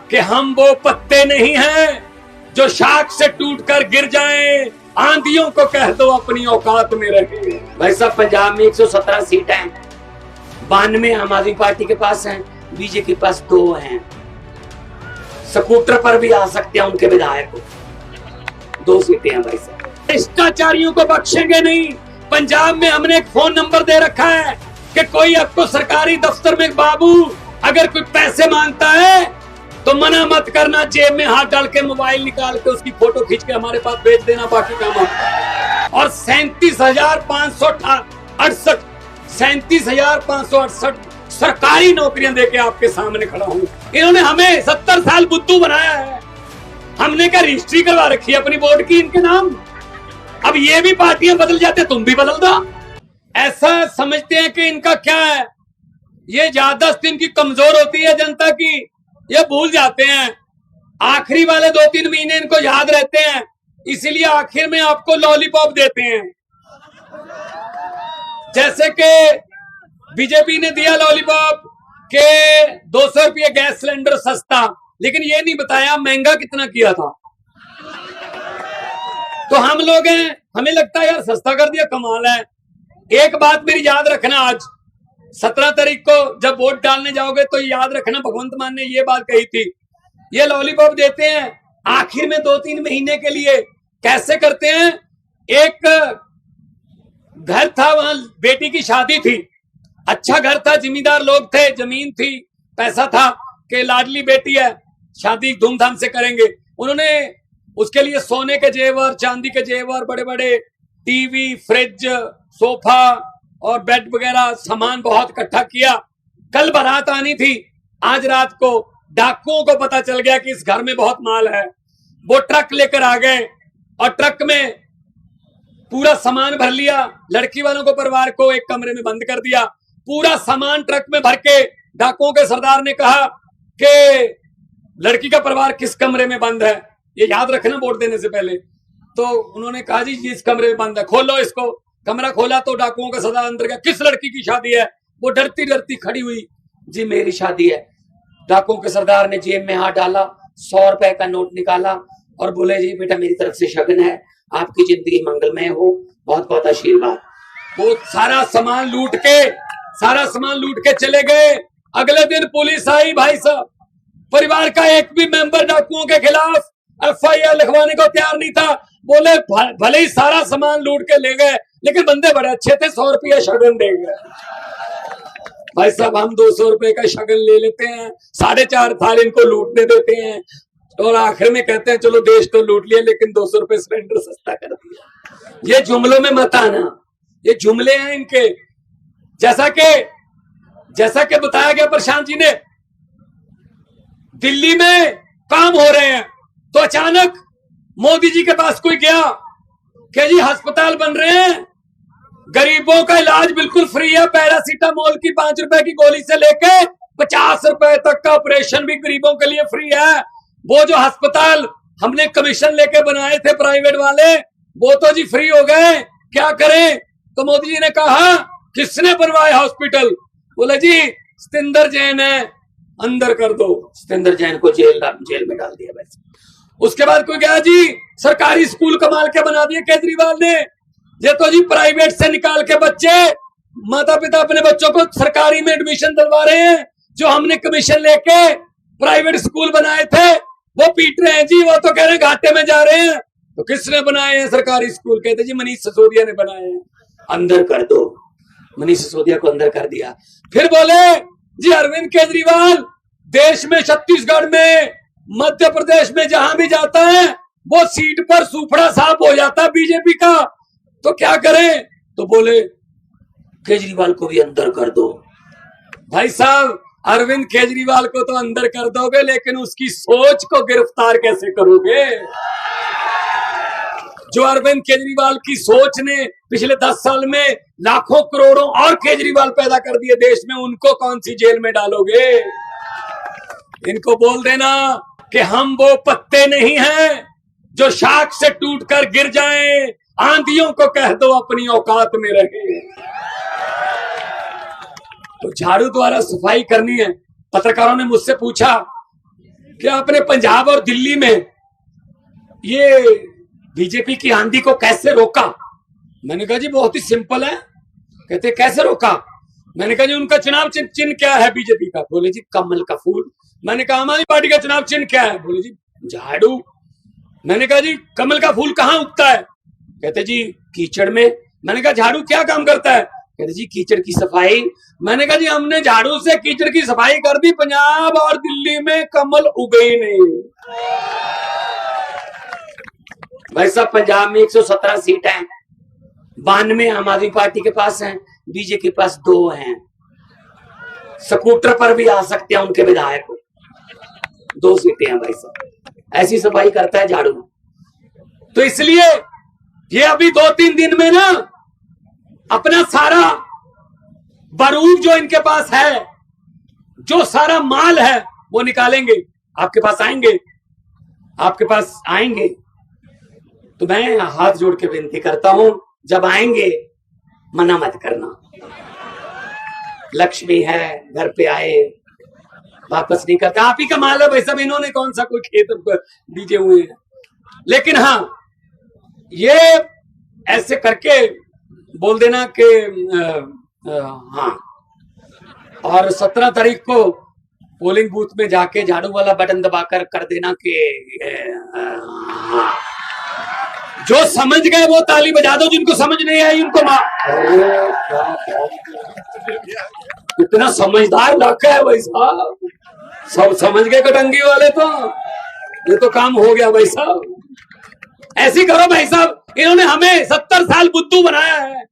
कि हम वो पत्ते नहीं हैं जो शाख से टूटकर गिर जाएं, आंधियों को कह दो अपनी औकात में रहे। भाई साहब, पंजाब में 117 सीट हैं, 92 आम आदमी पार्टी के पास हैं, बीजेपी के पास 2 हैं। स्कूटर पर भी आ सकते हैं उनके विधायक, 2 सीटें हैं भाई साहब। भ्रष्टाचारियों को बख्शेंगे नहीं। पंजाब में हमने एक फोन नंबर दे रखा है कि कोई आपको सरकारी दफ्तर में बाबू अगर कोई पैसे मांगता है तो मना मत करना, जेब में हाथ डाल के मोबाइल निकाल के उसकी फोटो खींच के हमारे पास भेज देना, बाकी काम आप। और 37,568 सरकारी नौकरियां देके आपके सामने खड़ा हूं। इन्होंने हमें 70 साल बुद्धू बनाया है। हमने क्या रजिस्ट्री करवा रखी है अपनी बोर्ड की इनके नाम। अब ये भी पार्टियां बदल जाते, तुम भी बदल दो। ऐसा समझते हैं कि इनका क्या है, ये याददाश्त इनकी कमजोर होती है जनता की, ये भूल जाते हैं। आखिरी वाले 2-3 महीने इनको याद रहते हैं, इसीलिए आखिर में आपको लॉलीपॉप देते हैं। जैसे कि बीजेपी ने दिया लॉलीपॉप के 200 रुपये गैस सिलेंडर सस्ता, लेकिन ये नहीं बताया महंगा कितना किया था। तो हम लोग हैं, हमें लगता है यार सस्ता कर दिया, कमाल है। एक बात मेरी याद रखना, आज 17 तारीख को जब वोट डालने जाओगे तो याद रखना, भगवंत मान ने ये बात कही थी। ये लॉलीपॉप देते हैं आखिर में 2-3 महीने के लिए। कैसे करते हैं, एक घर था, वहां बेटी की शादी थी, अच्छा घर था, जिम्मेदार लोग थे, जमीन थी, पैसा था कि लाडली बेटी है, शादी धूमधाम से करेंगे। उन्होंने उसके लिए सोने के जेवर, चांदी के जेवर, बड़े बड़े टीवी, फ्रिज, सोफा और बेड वगैरह सामान बहुत इकट्ठा किया। कल बारात आनी थी, आज रात को डाकुओं को पता चल गया कि इस घर में बहुत माल है। वो ट्रक लेकर आ गए और ट्रक में पूरा सामान भर लिया। लड़की वालों को, परिवार को एक कमरे में बंद कर दिया। पूरा सामान ट्रक में भर के डाकुओं के सरदार ने कहा कि लड़की का परिवार किस कमरे में बंद है, ये याद रखना वोट देने से पहले। तो उन्होंने कहा जी इस कमरे में बंद है, खोलो इसको। कमरा खोला तो डाकुओं का सरदार अंदर गया, किस लड़की की शादी है? वो डरती डरती खड़ी हुई, जी मेरी शादी है। डाकुओं के सरदार ने जेब में हाथ डाला, 100 रुपए का नोट निकाला और बोले जी बेटा मेरी तरफ से शगन है, आपकी जिंदगी मंगलमय हो, बहुत बहुत आशीर्वाद। वो सारा सामान लूट के चले गए। अगले दिन पुलिस आई भाई साहब, परिवार का एक भी मेंबर डाकुओं के खिलाफ FIR लिखवाने को तैयार नहीं था। बोले भले ही सारा सामान लूट के ले गए, लेकिन बंदे बड़े अच्छे थे, 100 रुपया शगन दे गए। भाई साहब हम 200 रुपए का शगन ले लेते हैं, 4.5 थाल इनको लूटने देते हैं और आखिर में कहते हैं चलो देश तो लूट लिया लेकिन 200 रुपए सिलेंडर सस्ता कर दिया। ये जुमलों में मत आना, ये जुमले हैं इनके। जैसा कि बताया गया प्रशांत जी ने, दिल्ली में काम हो रहे हैं तो अचानक मोदी जी के पास कोई गया कि जी अस्पताल बन रहे हैं, गरीबों का इलाज बिल्कुल फ्री है, पैरासीटामोल की 5 रुपए की गोली से लेके 50 रुपए तक का ऑपरेशन भी गरीबों के लिए फ्री है। वो जो अस्पताल हमने कमीशन लेके बनाए थे प्राइवेट वाले, वो तो जी फ्री हो गए, क्या करें? तो मोदी जी ने कहा किसने बनवाए हॉस्पिटल? बोले जी सतिंदर जैन है, अंदर कर दो। सतिंदर जैन को जेल में डाल दिया। वैसे उसके बाद कोई गया जी सरकारी स्कूल कमाल के बना दिए केजरीवाल ने। ये तो जी प्राइवेट से निकाल के बच्चे, माता पिता अपने बच्चों को सरकारी में एडमिशन दिलवा रहे हैं। जो हमने कमीशन लेके प्राइवेट स्कूल बनाए थे वो पीट रहे हैं जी, वो तो कह रहे हैं घाटे में जा रहे हैं। तो किसने बनाए हैं सरकारी स्कूल? कहते जी मनीष सिसोदिया ने बनाए हैं, अंदर कर दो। मनीष सिसोदिया को अंदर कर दिया। फिर बोले जी अरविंद केजरीवाल देश में, छत्तीसगढ़ में, मध्य प्रदेश में जहां भी जाता है वो सीट पर सूफड़ा साफ हो जाता है बीजेपी का, तो क्या करें? तो बोले केजरीवाल को भी अंदर कर दो। भाई साहब अरविंद केजरीवाल को तो अंदर कर दोगे, लेकिन उसकी सोच को गिरफ्तार कैसे करोगे? जो अरविंद केजरीवाल की सोच ने पिछले 10 साल में लाखों करोड़ों और केजरीवाल पैदा कर दिए देश में, उनको कौन सी जेल में डालोगे? इनको बोल देना कि हम वो पत्ते नहीं हैं जो शाख से टूटकर गिर जाएं, आंधियों को कह दो अपनी औकात में रहे। तो झाड़ू द्वारा सफाई करनी है। पत्रकारों ने मुझसे पूछा कि आपने पंजाब और दिल्ली में ये बीजेपी की आंधी को कैसे रोका। मैंने कहा जी बहुत ही सिंपल है। कहते कैसे रोका। मैंने कहा जी उनका चुनाव चिन्ह क्या है बीजेपी का। बोले जी कमल का फूल। मैंने कहा आम आदमी पार्टी का चुनाव चिन्ह क्या है। बोले जी झाड़ू। मैंने कहा जी कमल का फूल कहाँ उगता है। कहते जी कीचड़ में। मैंने कहा झाड़ू क्या काम करता है। कहते जी कीचड़ की सफाई। मैंने कहा जी हमने झाड़ू से कीचड़ की सफाई कर दी, पंजाब और दिल्ली में कमल उगे ही नहीं। भाई साहब पंजाब में 117 सीट हैं, 92 आम आदमी पार्टी के पास हैं, बीजेपी के पास 2 हैं। स्कूटर पर भी आ सकते हैं उनके विधायक, 2 सीटें हैं भाई साहब। ऐसी सफाई करता है झाड़ू। तो इसलिए ये अभी 2-3 दिन में ना अपना सारा बारूद जो इनके पास है, जो सारा माल है वो निकालेंगे, आपके पास आएंगे, आपके पास आएंगे। तो मैं हाथ जोड़ के विनती करता हूं, जब आएंगे मना मत करना। लक्ष्मी है घर पे आए वापस नहीं करता। आप ही का माल है भाई साहब, इन्होंने कौन सा कोई खेत दीजे हुए हैं। लेकिन हाँ ये ऐसे करके बोल देना कि हाँ, और 17 तारीख को पोलिंग बूथ में जाके झाड़ू वाला बटन दबाकर कर देना कि हाँ। जो समझ गए वो ताली बजा दो, जिनको समझ नहीं आई उनको इतना समझदार इलाका है भाई साहब, सब समझ गए कटंगी वाले। तो ये तो काम हो गया भाई साहब। ऐसी करो भाई साहब, इन्होंने हमें 70 साल बुद्धू बनाया है,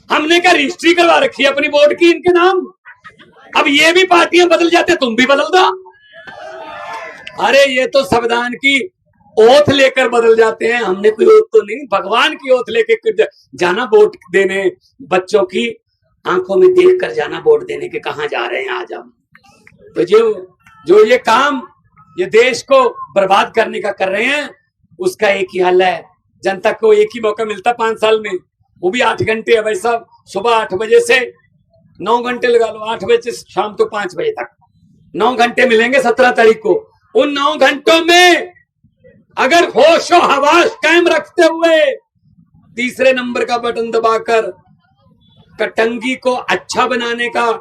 हमने क्या रजिस्ट्री करवा रखी है अपनी वोट की इनके नाम। अब ये भी पार्टियां बदल जाते, तुम भी बदल दो। अरे ये तो संविधान की ओथ लेकर बदल जाते हैं, हमने कोई ओथ तो नहीं, भगवान की ओथ लेकर जाना वोट देने, बच्चों की आंखों में देखकर जाना वोट देने के कहां जा रहे हैं आज हम। तो जो ये काम ये देश को बर्बाद करने का कर रहे हैं, उसका एक ही हल है। जनता को एक ही मौका मिलता 5 साल में, वो भी 8 घंटे है भाई साहब। सुबह 8 बजे से 9 घंटे लगा लो, 8 बजे से शाम को 5 बजे तक 9 घंटे मिलेंगे 17 तारीख को। उन 9 घंटों में अगर होशो हवास कायम रखते हुए तीसरे नंबर का बटन दबाकर कटंगी को अच्छा बनाने का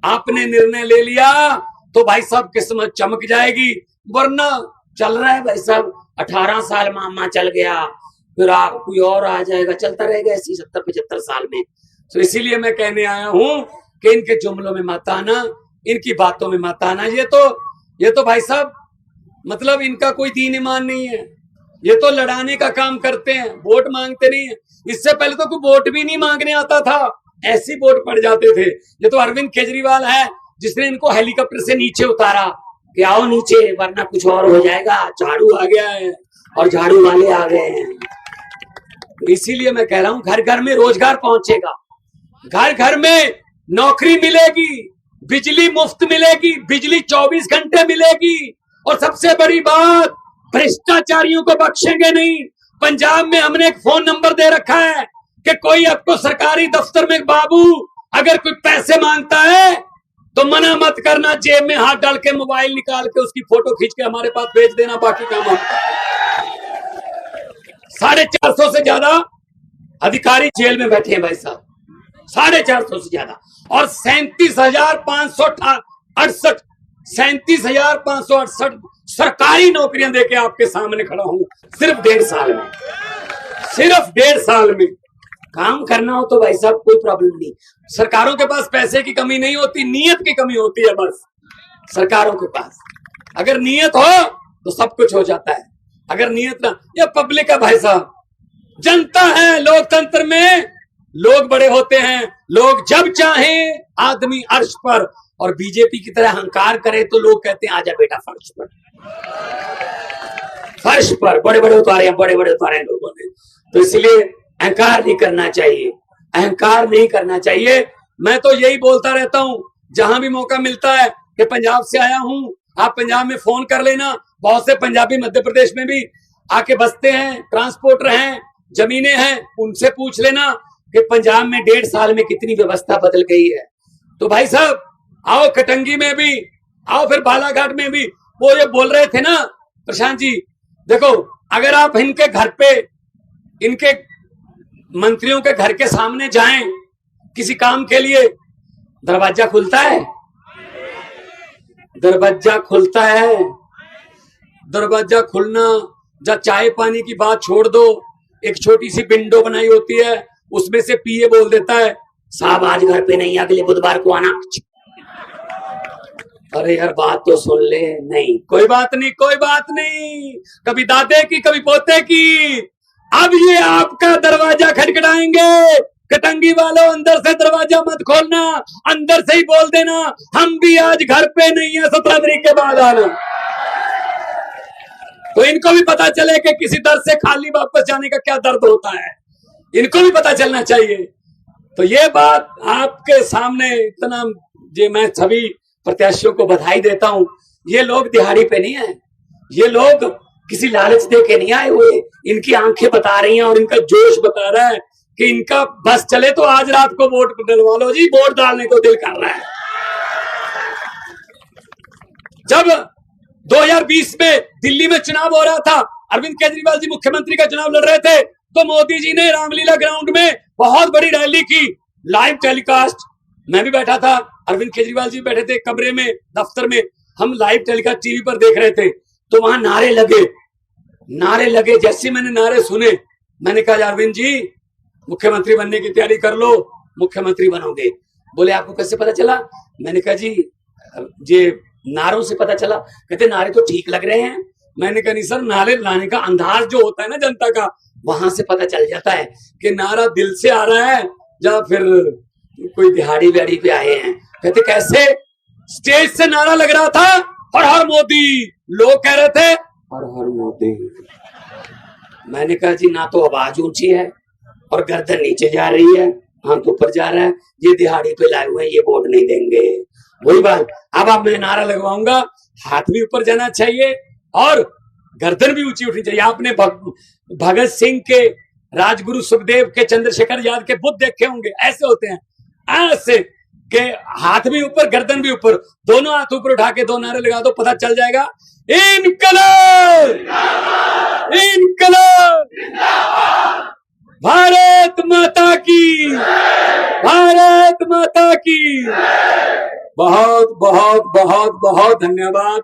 आपने निर्णय ले लिया तो भाई साहब किस्मत चमक जाएगी। वरना चल रहा है भाई साहब, 18 साल मामा चल गया, फिर कोई और आ जाएगा, चलता रहेगा ऐसी 70-75 साल में। तो इसीलिए मैं कहने आया हूं कि इनके जुमलों में मत आना, इनकी बातों में मत आना। ये तो भाई साहब मतलब इनका कोई दीन ईमान नहीं है, ये तो लड़ाने का काम करते हैं, वोट मांगते नहीं है। इससे पहले तो कोई वोट भी नहीं मांगने आता था, ऐसी वोट पड़ जाते थे। ये तो अरविंद केजरीवाल है जिसने इनको हेलीकॉप्टर से नीचे उतारा कि आओ नीचे वरना कुछ और हो जाएगा। झाड़ू आ गया है और झाड़ू वाले आ गए हैं। इसीलिए मैं कह रहा हूं घर घर में रोजगार पहुंचेगा, घर घर में नौकरी मिलेगी, बिजली मुफ्त मिलेगी, बिजली 24 घंटे मिलेगी। और सबसे बड़ी बात, भ्रष्टाचारियों को बख्शेंगे नहीं। पंजाब में हमने एक फोन नंबर दे रखा है कि कोई आपको सरकारी दफ्तर में बाबू अगर कोई पैसे मांगता है तो मना मत करना, जेब में हाथ डाल के मोबाइल निकाल के उसकी फोटो खींच के हमारे पास भेज देना, बाकी काम हम। 450 से ज्यादा अधिकारी जेल में बैठे हैं भाई साहब, 450 से ज्यादा। और 37,568 सरकारी नौकरियां देके आपके सामने खड़ा हूं। सिर्फ 1.5 साल में, सिर्फ 1.5 साल में काम करना हो तो भाई साहब कोई प्रॉब्लम नहीं। सरकारों के पास पैसे की कमी नहीं होती, नीयत की कमी होती है बस सरकारों के पास। अगर नीयत हो तो सब कुछ हो जाता है, अगर नीयत ना। ये पब्लिक है भाई साहब, जनता है। लोकतंत्र में लोग बड़े होते हैं, लोग जब चाहे आदमी अर्श पर। और बीजेपी की तरह अहंकार करे तो लोग कहते हैं आजा बेटा फर्श पर। फर्श पर बड़े बड़े उतारे लोगों ने। तो इसलिए अहंकार नहीं करना चाहिए, अहंकार नहीं करना चाहिए। मैं तो यही बोलता रहता हूं जहां भी मौका मिलता है कि पंजाब से आया हूं, आप पंजाब में फोन कर लेना। बहुत से पंजाबी मध्य प्रदेश में भी आके बसते हैं, ट्रांसपोर्टर हैं, जमीनें हैं, उनसे पूछ लेना कि पंजाब में 1.5 साल में कितनी व्यवस्था बदल गई है। तो भाई साहब आओ, कटंगी में भी आओ, फिर बालाघाट में भी वो ये बोल रहे थे ना प्रशांत जी, देखो अगर आप इनके घर पे, इनके मंत्रियों के घर के सामने जाएं किसी काम के लिए, दरवाजा खुलता है? दरवाजा खुलता है? दरवाजा खुलना, जब चाय पानी की बात छोड़ दो, एक छोटी सी विंडो बनाई होती है, उसमें से पीए बोल देता है, साहब आज घर पे नहीं, अगले बुधवार को आना। अरे यार बात तो सुन ले। नहीं, कोई बात नहीं, कोई बात नहीं, कभी दादे की कभी पोते की। अब ये आपका दरवाजा खटखटाएंगे, कटंगी वालों अंदर से दरवाजा मत खोलना, अंदर से ही बोल देना हम भी आज घर पे नहीं है, 17 तारीख के बाद आना। तो इनको भी पता चले कि किसी दर से खाली वापस जाने का क्या दर्द होता है, इनको भी पता चलना चाहिए। तो ये बात आपके सामने इतना, ये मैं सभी प्रत्याशियों को बधाई देता हूं। ये लोग दिहाड़ी पे नहीं है, ये लोग किसी लालच दे के नहीं आए हुए, इनकी आंखें बता रही हैं और इनका जोश बता रहा है कि इनका बस चले तो आज रात को वोट डलवा लो जी, वोट डालने को दिल कर रहा है। जब 2020 में दिल्ली में चुनाव हो रहा था, अरविंद केजरीवाल जी मुख्यमंत्री का चुनाव लड़ रहे थे, तो मोदी जी ने रामलीला ग्राउंड में बहुत बड़ी रैली की, लाइव टेलीकास्ट। मैं भी बैठा था, अरविंद केजरीवाल जी बैठे थे कमरे में, दफ्तर में, हम लाइव टेलीकास्ट टीवी पर देख रहे थे। तो वहां नारे लगे। जैसे मैंने नारे सुने, मैंने कहा अरविंद जी मुख्यमंत्री बनने की तैयारी कर लो, मुख्यमंत्री बनोगे। बोले आपको कैसे पता चला? मैंने कहा जी ये नारों से पता चला। कहते नारे तो ठीक लग रहे हैं। मैंने कहा नहीं सर, नारे लाने का अंदाज जो होता है ना जनता का, वहां से पता चल जाता है कि नारा दिल से आ रहा है या फिर कोई दिहाड़ी व्याड़ी पे आए हैं। कहते कैसे? स्टेज से नारा लग रहा था हर हर मोदी, लोग कह रहे थे हर हर मोदी। मैंने कहा जी ना तो आवाज ऊंची है और गर्दन नीचे जा रही है, हाथ ऊपर जा रहा है, ये दिहाड़ी पे लाए हुए हैं, ये वोट नहीं देंगे। वही बात, अब मैं नारा लगवाऊंगा, हाथ भी ऊपर जाना चाहिए और गर्दन भी ऊंची उठनी चाहिए। आपने भगत सिंह के, राजगुरु सुखदेव के, चंद्रशेखर आजाद के बुत देखे होंगे, ऐसे होते हैं, ऐसे के हाथ भी ऊपर गर्दन भी ऊपर, दोनों हाथ ऊपर उठा के दो नारे लगा दो, पता चल जाएगा इनकलाब, इनकलाब, भारत माता की, भारत माता की। बहुत बहुत बहुत बहुत धन्यवाद।